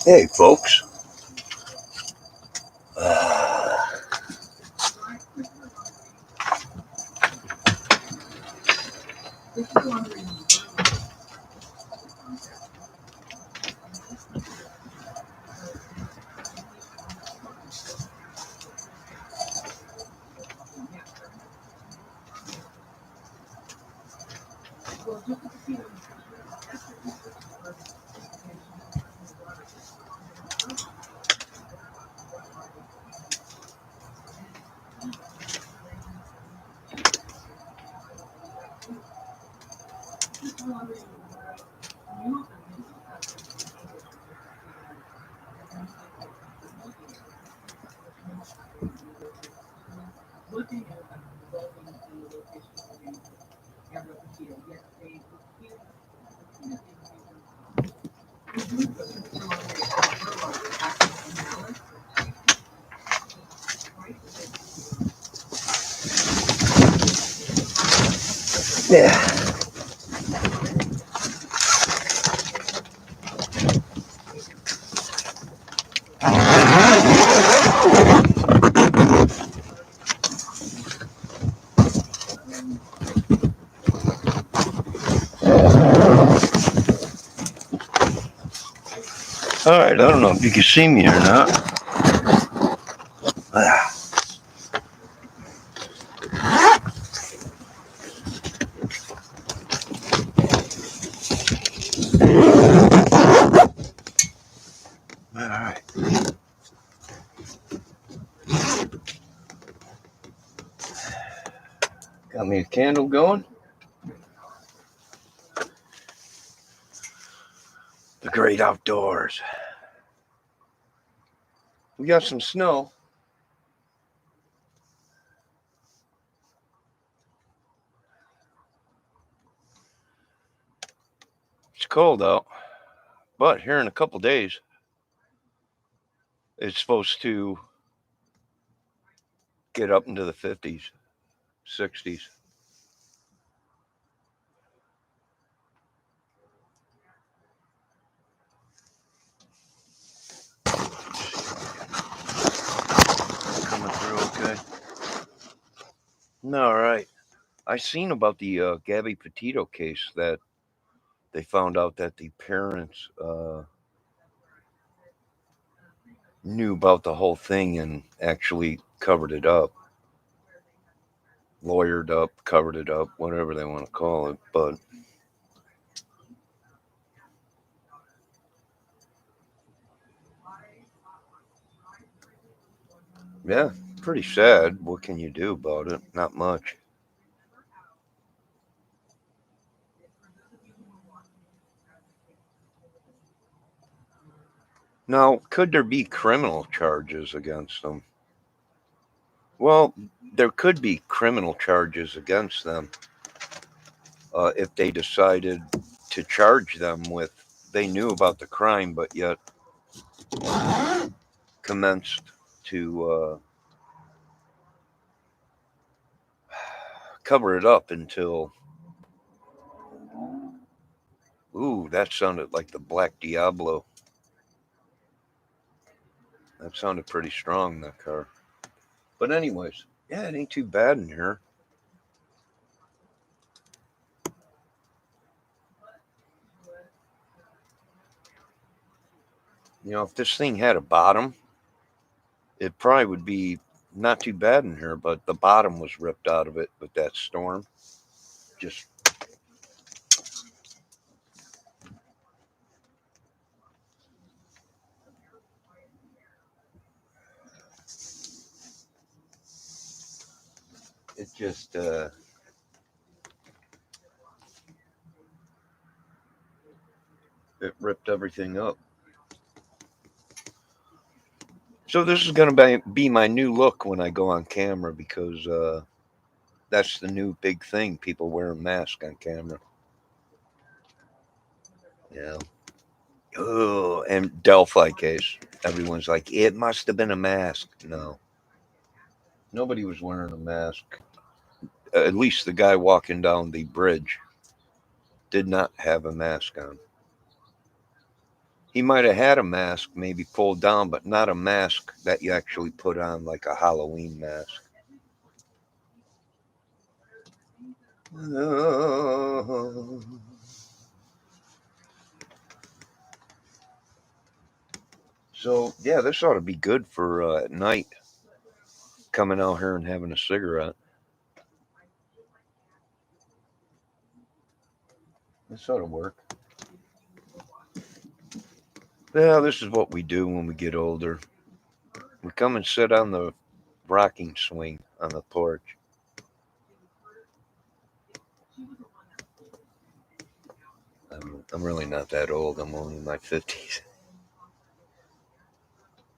Hey, folks. Yeah. All right. I don't know if you can see me or not. All right. Got me a candle going. The great outdoors. We got some snow. It's cold out, but here in a couple days, it's supposed to get up into the 50s, 60s. Coming through okay. All right. I seen about the Gabby Petito case that they found out that the parents knew about the whole thing and actually covered it up, lawyered up, covered it up, whatever they want to call it. But yeah, pretty sad. What can you do about it? Not much. Now, could there be criminal charges against them? Well, there could be criminal charges against them if they decided to charge them with, they knew about the crime, but yet commenced to cover it up until, ooh, that sounded like the Black Diablo. That sounded pretty strong, that car. But anyways, yeah, it ain't too bad in here. You know, if this thing had a bottom, it probably would be not too bad in here, but the bottom was ripped out of it with that storm. Just It just it ripped everything up. So this is going to be my new look when I go on camera because that's the new big thing. People wearing masks on camera. Yeah. Oh, and Delphi case. Everyone's like, it must have been a mask. No, nobody was wearing a mask. At least the guy walking down the bridge did not have a mask on. He might have had a mask, maybe pulled down, but not a mask that you actually put on like a Halloween mask. So yeah, this ought to be good for at night. Coming out here and having a cigarette. This ought to work. Yeah, this is what we do when we get older. We come and sit on the rocking swing on the porch. I'm really not that old. I'm only in my 50s.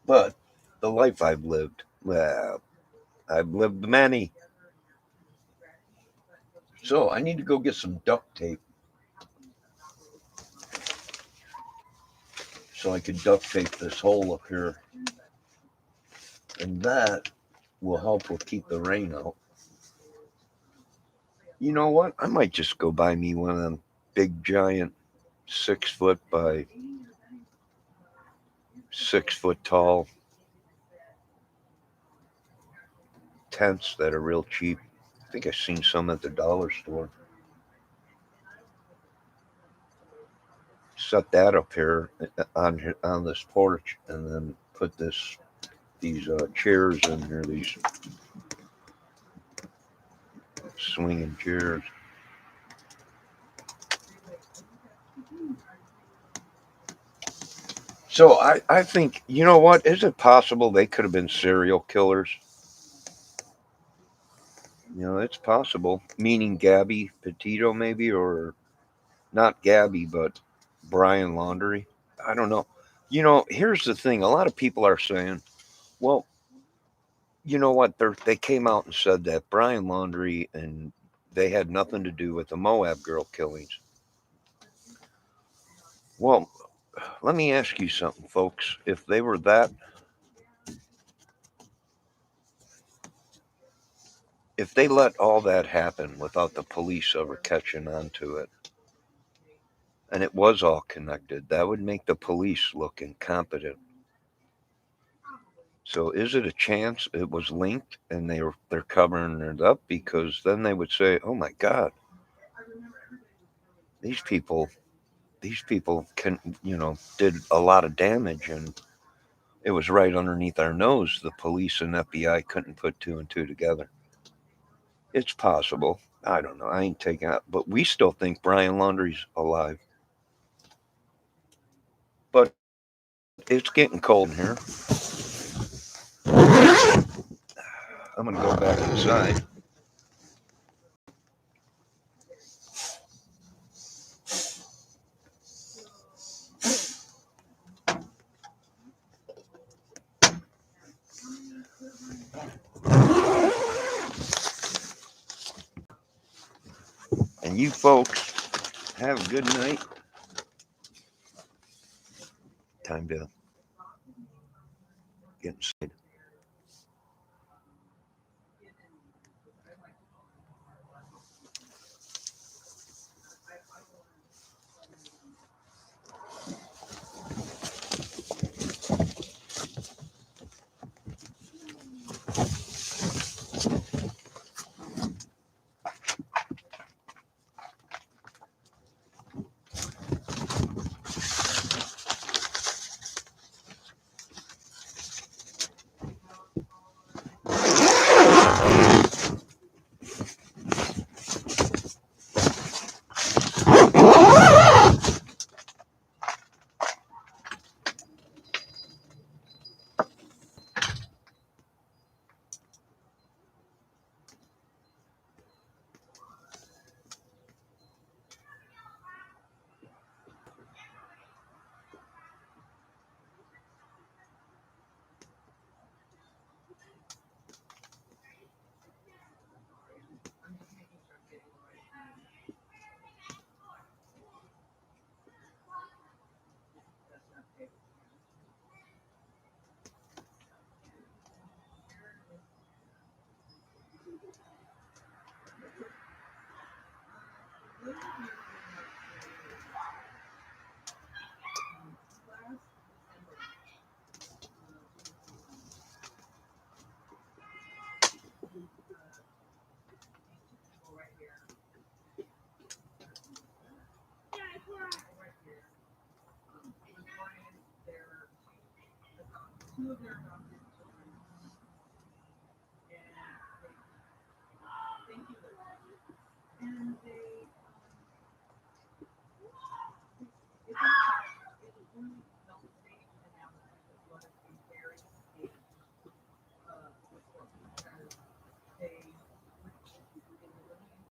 But the life I've lived, well, I've lived many. So I need to go get some duct tape so I could duct tape this hole up here. And that will help with keep the rain out. You know what? I might just go buy me one of them big giant 6 foot by 6 foot tall tents that are real cheap. I think I've seen some at the dollar store. Set that up here on this porch, and then put these chairs in here, these swinging chairs. So I think, you know what? Is it possible they could have been serial killers? You know, it's possible. Meaning Gabby Petito, maybe, or not Gabby, but Brian Laundrie. I don't know. You know, here's the thing. A lot of people are saying, well, you know what? They came out and said that Brian Laundrie and they had nothing to do with the Moab girl killings. Well, let me ask you something, folks. If they were that, if they let all that happen without the police ever catching on to it, and it was all connected, that would make the police look incompetent. So is it a chance it was linked and they're covering it up? Because then they would say, "Oh my God, these people these people can did a lot of damage, and it was right underneath our nose. The police and FBI couldn't put two and two together." It's possible. I don't know. I ain't taking out, but we still think Brian Laundrie's alive. But it's getting cold in here. I'm gonna go back inside. And you folks have a good night. Time to get inside.